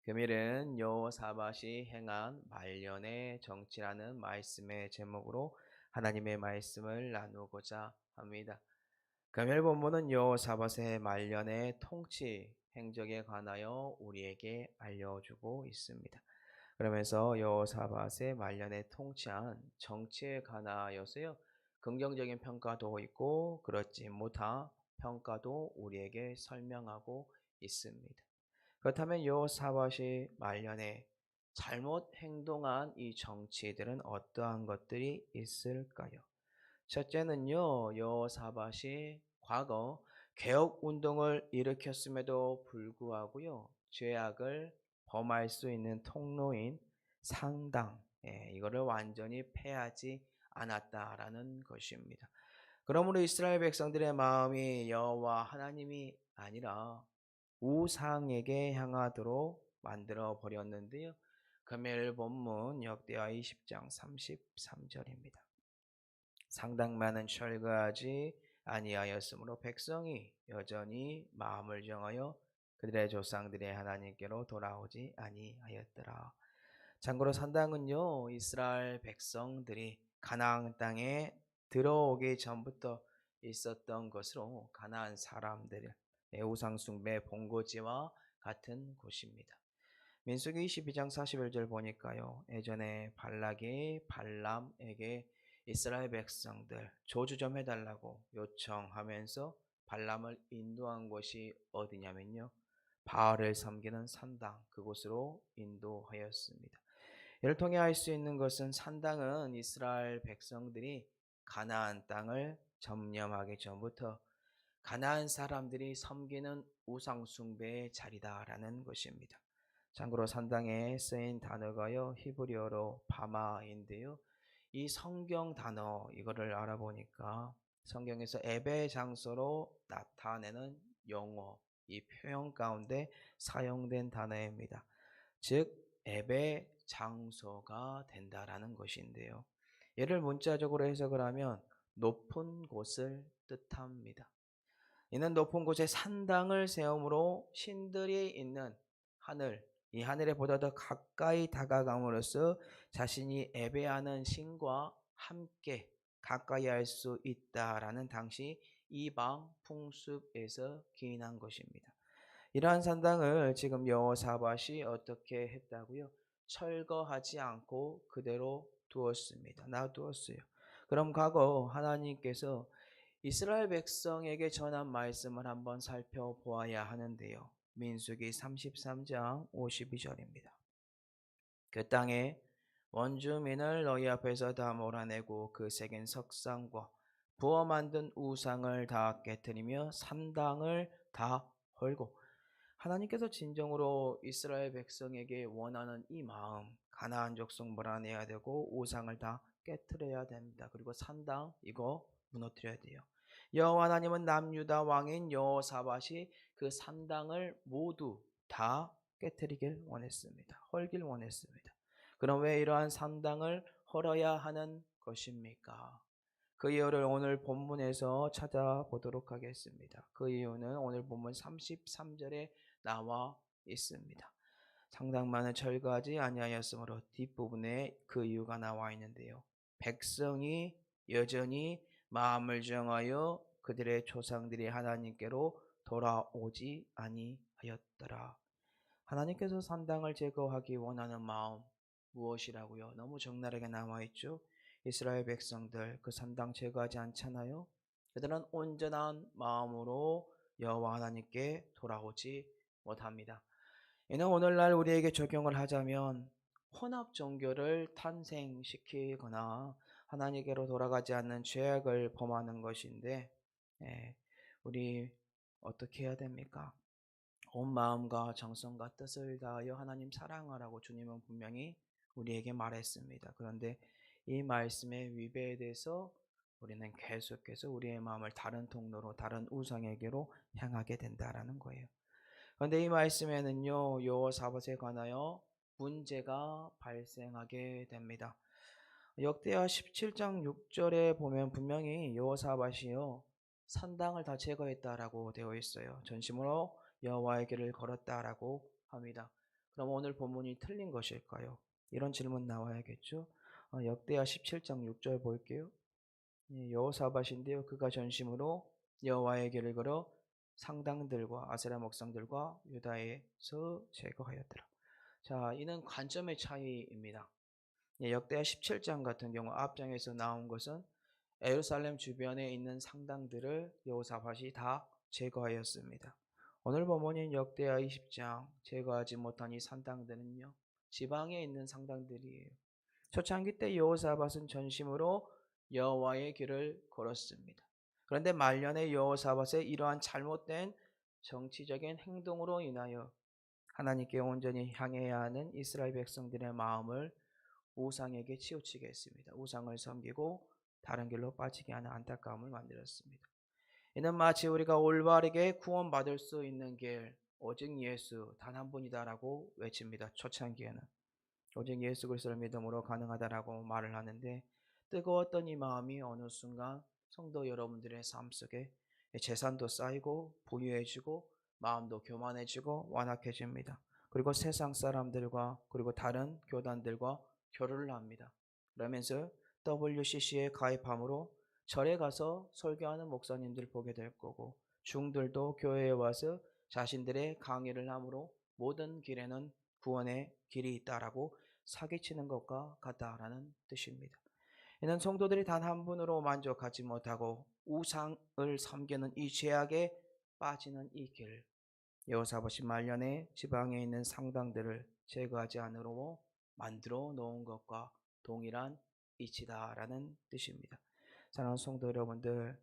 금일은 여호사밧이 행한 말년의 정치라는 말씀의 제목으로 하나님의 말씀을 나누고자 합니다. 금일 본문은 여호사밧의 말년의 통치 행적에 관하여 우리에게 알려주고 있습니다. 그러면서 여호사밧의 말년에 통치한 정치에 관하여서요, 긍정적인 평가도 있고 그렇지 못한 평가도 우리에게 설명하고 있습니다. 그렇다면 여호사밧이 말년에 잘못 행동한 이 정치들은 어떠한 것들이 있을까요? 첫째는요, 여호사밧이 과거 개혁 운동을 일으켰음에도 불구하고요, 죄악을 범할 수 있는 통로인 상당, 이거를 완전히 패하지 않았다라는 것입니다. 그러므로 이스라엘 백성들의 마음이 여호와 하나님이 아니라 우상에게 향하도록 만들어 버렸는데요. 금일 본문 역대하 20장 33절입니다. 상당만은 철거하지 아니하였으므로 백성이 여전히 마음을 정하여 그들의 조상들의 하나님께로 돌아오지 아니하였더라. 참고로 산당은요, 이스라엘 백성들이 가나안 땅에 들어오기 전부터 있었던 것으로 가나안 사람들의 우상 숭배 본고지와 같은 곳입니다. 민수기 22장 41절 보니까요, 예전에 발락이 발람에게 이스라엘 백성들 조주 좀 해달라고 요청하면서 발람을 인도한 곳이 어디냐면요, 바알을 섬기는 산당, 그곳으로 인도하였습니다. 이를 통해 알 수 있는 것은 산당은 이스라엘 백성들이 가나안 땅을 점령하기 전부터 가나안 사람들이 섬기는 우상 숭배의 자리다라는 것입니다. 참고로 산당에 쓰인 단어가요, 히브리어로 바마인데요. 이 성경 단어 이거를 알아보니까 성경에서 예배 장소로 나타내는 용어, 이 표현 가운데 사용된 단어입니다. 즉 예배 장소가 된다라는 것인데요. 얘를 문자적으로 해석을 하면 높은 곳을 뜻합니다. 이는 높은 곳에 산당을 세움으로 신들이 있는 하늘, 이 하늘에 보다 더 가까이 다가감으로써 자신이 예배하는 신과 함께 가까이 할 수 있다라는 당시 이방 풍습에서 기인한 것입니다. 이러한 산당을 지금 여호사밧이 어떻게 했다고요? 철거하지 않고 그대로 두었습니다. 놔두었어요. 그럼 과거 하나님께서 이스라엘 백성에게 전한 말씀을 한번 살펴보아야 하는데요. 민수기 33장 52절입니다. 그 땅에 원주민을 너희 앞에서 다 몰아내고 그 새긴 석상과 부어 만든 우상을 다 깨뜨리며 산당을 다 헐고, 하나님께서 진정으로 이스라엘 백성에게 원하는 이 마음, 가나안 족속 몰아내야 되고 우상을 다 깨뜨려야 됩니다. 그리고 산당 이거 무너뜨려야 돼요. 여호와 하나님은 남유다 왕인 여호사밧이 그 산당을 모두 다 깨뜨리길 원했습니다. 헐길 원했습니다. 그럼 왜 이러한 산당을 헐어야 하는 것입니까? 그 이유를 오늘 본문에서 찾아보도록 하겠습니다. 그 이유는 오늘 본문 33절에 나와 있습니다. 상당만을 철거하지 아니하였으므로 뒷부분에 그 이유가 나와 있는데요. 백성이 여전히 마음을 정하여 그들의 조상들이 하나님께로 돌아오지 아니하였더라. 하나님께서 산당을 제거하기 원하는 마음 무엇이라고요? 너무 적나라하게 나와 있죠. 이스라엘 백성들 그 산당 제거하지 않잖아요. 그들은 온전한 마음으로 여호와 하나님께 돌아오지 못합니다. 이는 오늘날 우리에게 적용을 하자면 혼합 종교를 탄생시키거나 하나님께로 돌아가지 않는 죄악을 범하는 것인데, 예, 우리 어떻게 해야 됩니까? 온 마음과 정성과 뜻을 다하여 하나님 사랑하라고 주님은 분명히 우리에게 말했습니다. 그런데 이 말씀의 위배돼서 우리는 계속해서 우리의 마음을 다른 통로로 다른 우상에게로 향하게 된다라는 거예요. 그런데 이 말씀에는요, 여호사밧에 관하여 문제가 발생하게 됩니다. 역대하 17장 6절에 보면 분명히 여호사밧이요, 산당을 다 제거했다라고 되어 있어요. 전심으로 여호와의 길을 걸었다라고 합니다. 그럼 오늘 본문이 틀린 것일까요? 이런 질문 나와야겠죠. 역대하 17장 6절 볼게요. 여호사밧인데요. 그가 전심으로 여호와의 길을 걸어 상당들과 아세라 목상들과 유다에서 제거하였더라. 자, 이는 관점의 차이입니다. 역대하 17장 같은 경우 앞장에서 나온 것은 예루살렘 주변에 있는 상당들을 여호사밧이 다 제거하였습니다. 오늘 본문인 역대하 20장 제거하지 못한 이 상당들은요, 지방에 있는 상당들이에요. 초창기 때 여호사밧은 전심으로 여호와의 길을 걸었습니다. 그런데 말년에 여호사밧의 이러한 잘못된 정치적인 행동으로 인하여 하나님께 온전히 향해야 하는 이스라엘 백성들의 마음을 우상에게 치우치게 했습니다. 우상을 섬기고 다른 길로 빠지게 하는 안타까움을 만들었습니다. 이는 마치 우리가 올바르게 구원받을 수 있는 길 오직 예수 단 한 분이다라고 외칩니다. 초창기에는 오직 예수 그리스도를 믿음으로 가능하다라고 말을 하는데, 뜨거웠던 이 마음이 어느 순간 성도 여러분들의 삶 속에 재산도 쌓이고 부유해지고 마음도 교만해지고 완악해집니다. 그리고 세상 사람들과 그리고 다른 교단들과 결혼을 합니다. 그러면서 WCC에 가입함으로 절에 가서 설교하는 목사님들 보게 될 거고, 중들도 교회에 와서 자신들의 강의를 함으로 모든 길에는 구원의 길이 있다라고 사기치는 것과 같다라는 뜻입니다. 이는 성도들이 단 한 분으로 만족하지 못하고 우상을 섬기는 이 죄악에 빠지는 이 길, 여호사밧이 말년에 지방에 있는 상당들을 제거하지 않으로 만들어 놓은 것과 동일한 이치다라는 뜻입니다. 사랑하는 성도 여러분들,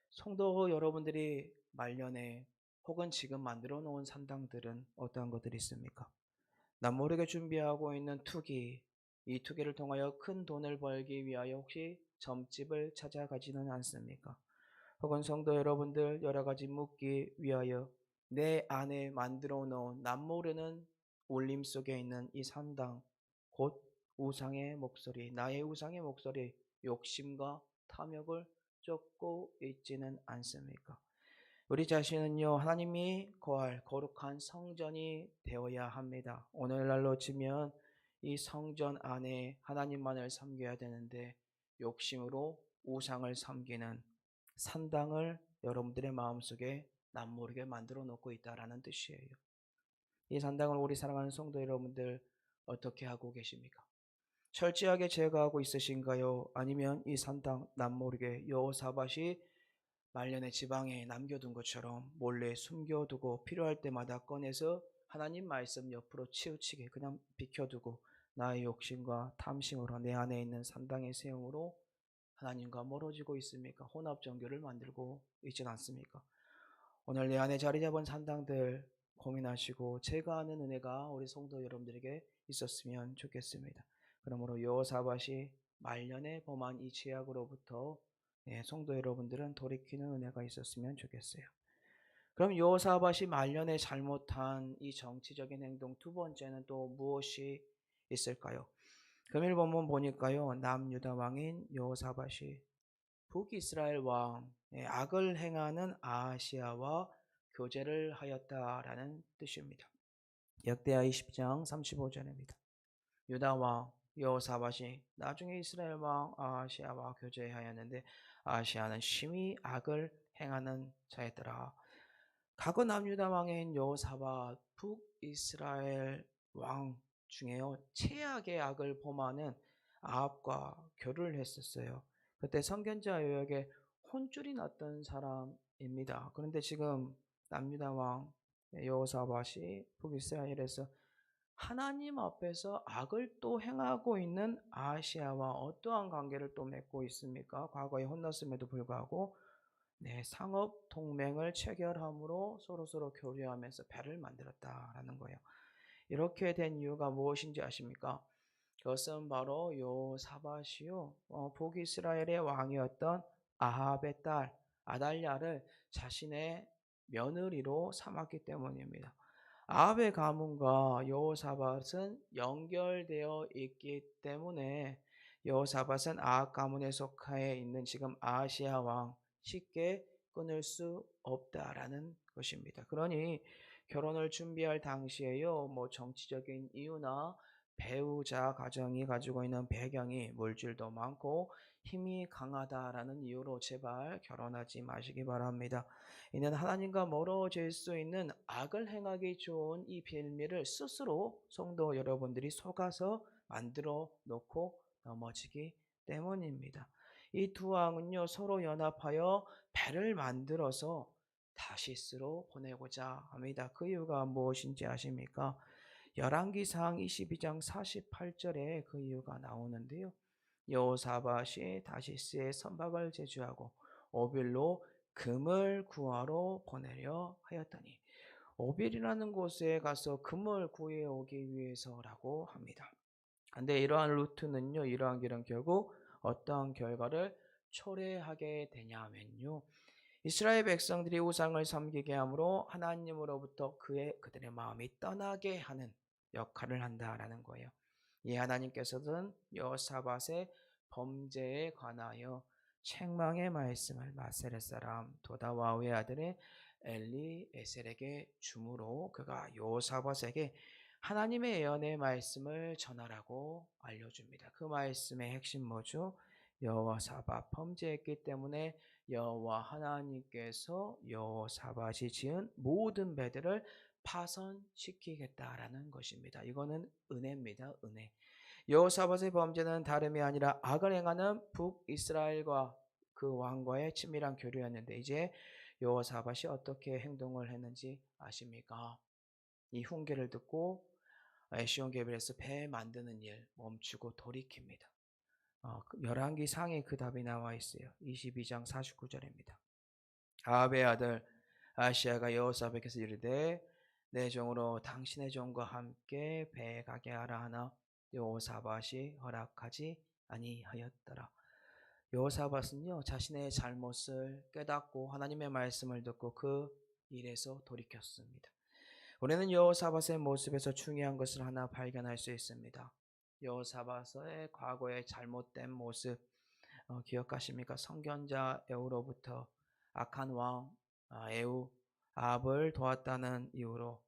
성도 여러분들이 말년에 혹은 지금 만들어 놓은 상당들은 어떠한 것들이 있습니까? 남모르게 준비하고 있는 투기, 이 투기를 통하여 큰 돈을 벌기 위하여 혹시 점집을 찾아가지는 않습니까? 혹은 성도 여러분들 여러 가지 묻기 위하여 내 안에 만들어 놓은 남모르는 울림 속에 있는 이 산당, 곧 우상의 목소리, 나의 우상의 목소리, 욕심과 탐욕을 쫓고 있지는 않습니까? 우리 자신은요, 하나님이 거할 거룩한 성전이 되어야 합니다. 오늘날로 치면 이 성전 안에 하나님만을 섬겨야 되는데 욕심으로 우상을 섬기는 산당을 여러분들의 마음속에 남모르게 만들어 놓고 있다라는 뜻이에요. 이 산당을 우리 사랑하는 성도 여러분들 어떻게 하고 계십니까? 철저하게 제거하고 있으신가요? 아니면 이 산당 남모르게 여호사밧이 말년의 지방에 남겨둔 것처럼 몰래 숨겨두고 필요할 때마다 꺼내서 하나님 말씀 옆으로 치우치게 그냥 비켜두고 나의 욕심과 탐심으로 내 안에 있는 산당의 세움으로 하나님과 멀어지고 있습니까? 혼합 종교를 만들고 있진 않습니까? 오늘 내 안에 자리 잡은 산당들 고민하시고 제거하는 은혜가 우리 성도 여러분들에게 있었으면 좋겠습니다. 그러므로 여호사밧이 말년에 범한 이 죄악으로부터 성도 여러분들은 돌이키는 은혜가 있었으면 좋겠어요. 그럼 여호사밧이 말년에 잘못한 이 정치적인 행동 두 번째는 또 무엇이 있을까요? 금일 본문 보니까요, 남유다 왕인 여호사밧이 북이스라엘 왕의 악을 행하는 아하시아와 교제를 하였다라는 뜻입니다. 역대하 20장 35절입니다. 유다 왕 여호사밧이 나중에 이스라엘 왕 아하시아와 교제하였는데 아하시아는 심히 악을 행하는 자였더라. 과거 남유다 왕인 여호사밧 북이스라엘 왕 중에요 최악의 악을 범하는 아합과 결혼을 했었어요. 그때 선견자 요역에 혼쭐이 났던 사람입니다. 그런데 지금 남유다 왕 여호사밧이 북이스라엘에서 하나님 앞에서 악을 또 행하고 있는 아시아와 어떠한 관계를 또 맺고 있습니까? 과거에 혼났음에도 불구하고 상업 동맹을 체결함으로 서로서로 교류하면서 배를 만들었다라는 거예요. 이렇게 된 이유가 무엇인지 아십니까? 그것은 바로 요사밧이요 북이스라엘의 왕이었던 아합의 딸 아달랴를 자신의 며느리로 삼았기 때문입니다. 아합의 가문과 여호사밧은 연결되어 있기 때문에 여호사밧은 아합 가문에 속하에 있는 지금 아하시아 왕 쉽게 끊을 수 없다라는 것입니다. 그러니 결혼을 준비할 당시에요. 뭐 정치적인 이유나 배우자 가정이 가지고 있는 배경이 물질도 많고 힘이 강하다라는 이유로 제발 결혼하지 마시기 바랍니다. 이는 하나님과 멀어질 수 있는 악을 행하기 좋은 이 빌미를 스스로 성도 여러분들이 속아서 만들어 놓고 넘어지기 때문입니다. 이 두 왕은요 서로 연합하여 배를 만들어서 다시스로 보내고자 합니다. 그 이유가 무엇인지 아십니까? 열왕기상 22장 48절에 그 이유가 나오는데요. 여호사밧이 다시스의 선박을 제주하고 오빌로 금을 구하러 보내려 하였더니 오빌이라는 곳에 가서 금을 구해 오기 위해서라고 합니다. 근데 이러한 루트는요, 이러한 길은 결국 어떠한 결과를 초래하게 되냐면요. 이스라엘 백성들이 우상을 섬기게 함으로 하나님으로부터 그들의 마음이 떠나게 하는 역할을 한다라는 거예요. 이 하나님께서는 여호사밧의 범죄에 관하여 책망의 말씀을 마세렛 사람 도다와의 아들의 엘리에셀에게 주므로 그가 여호사밧에게 하나님의 예언의 말씀을 전하라고 알려줍니다. 그 말씀의 핵심 뭐죠? 여호사밧 범죄했기 때문에 여호와 하나님께서 여호사밧이 지은 모든 배들을 파손시키겠다라는 것입니다. 이거는 은혜입니다. 은혜. 여호사밧의 범죄는 다름이 아니라 악을 행하는 북이스라엘과 그 왕과의 친밀한 교류였는데 이제 여호사밧이 어떻게 행동을 했는지 아십니까? 이 훈계를 듣고 에시온게벨에서 배 만드는 일 멈추고 돌이킵니다. 열왕기 상에 그 답이 나와 있어요. 22장 49절입니다. 아합의 아들 아시아가 여호사밧에게서 이르되 내 종으로 당신의 종과 함께 배에 가게 하라 하나 여호사밧이 허락하지 아니하였더라. 여호사밧은요 자신의 잘못을 깨닫고 하나님의 말씀을 듣고 그 일에서 돌이켰습니다. 우리는 여호사밧의 모습에서 중요한 것을 하나 발견할 수 있습니다. 여호사밧의 과거의 잘못된 모습 기억하십니까? 선견자 에우로부터 악한 왕 에우 아합을 도왔다는 이유로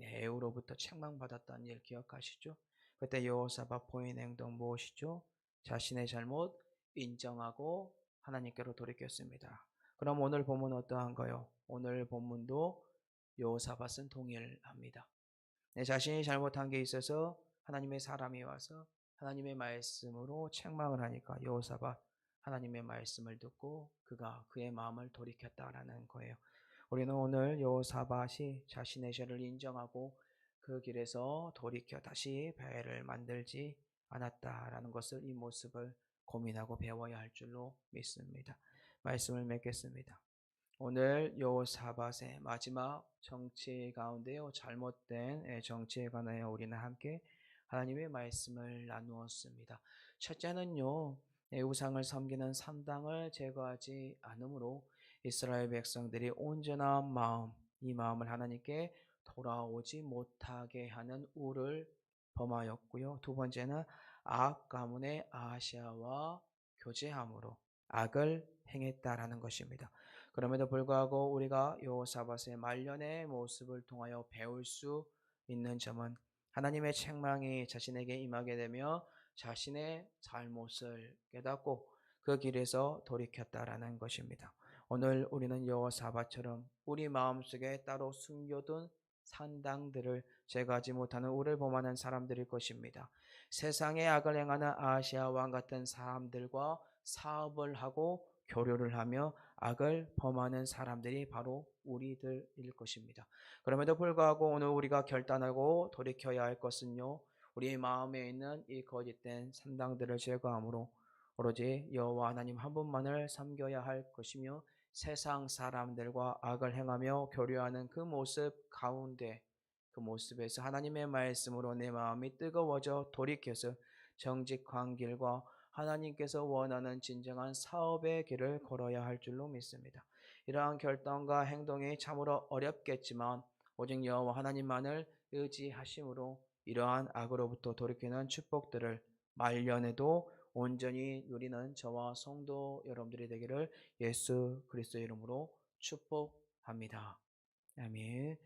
에우로부터 책망받았다는 일 기억하시죠? 그때 여호사밧 보인 행동 무엇이죠? 자신의 잘못 인정하고 하나님께로 돌이켰습니다. 그럼 오늘 본문 어떠한가요? 오늘 본문도 여호사밧은 동일합니다. 내 자신이 잘못한 게 있어서 하나님의 사람이 와서 하나님의 말씀으로 책망을 하니까 여호사밧 하나님의 말씀을 듣고 그가 그의 마음을 돌이켰다라는 거예요. 우리는 오늘 여호사밧이 자신의 죄를 인정하고 그 길에서 돌이켜 다시 배를 만들지 않았다라는 것을 이 모습을 고민하고 배워야 할 줄로 믿습니다. 말씀을 맺겠습니다. 오늘 여호사밧의 마지막 정치 가운데요 잘못된 정치에 관하여 우리는 함께 하나님의 말씀을 나누었습니다. 첫째는요 우상을 섬기는 산당을 제거하지 않으므로 이스라엘 백성들이 온전한 마음 이 마음을 하나님께 돌아오지 못하게 하는 우를 범하였고요. 두 번째는 아합 가문의 아하시아와 교제함으로 악을 행했다라는 것입니다. 그럼에도 불구하고 우리가 여호사밧의 말년의 모습을 통하여 배울 수 있는 점은 하나님의 책망이 자신에게 임하게 되며 자신의 잘못을 깨닫고 그 길에서 돌이켰다라는 것입니다. 오늘 우리는 여호사밧처럼 우리 마음속에 따로 숨겨둔 산당들을 제거하지 못하는 우를 범하는 사람들일 것입니다. 세상의 악을 행하는 아시아 왕 같은 사람들과 사업을 하고 교류를 하며 악을 범하는 사람들이 바로 우리들일 것입니다. 그럼에도 불구하고 오늘 우리가 결단하고 돌이켜야 할 것은요. 우리 마음에 있는 이 거짓된 산당들을 제거함으로 오로지 여호와 하나님 한 분만을 섬겨야 할 것이며 세상 사람들과 악을 행하며 교류하는 그 모습 가운데 그 모습에서 하나님의 말씀으로 내 마음이 뜨거워져 돌이켜서 정직한 길과 하나님께서 원하는 진정한 사업의 길을 걸어야 할 줄로 믿습니다. 이러한 결단과 행동이 참으로 어렵겠지만 오직 여호와 하나님만을 의지하심으로 이러한 악으로부터 돌이키는 축복들을 말년에도 온전히 누리는 저와 성도 여러분들이 되기를 예수 그리스도의 이름으로 축복합니다. 아멘.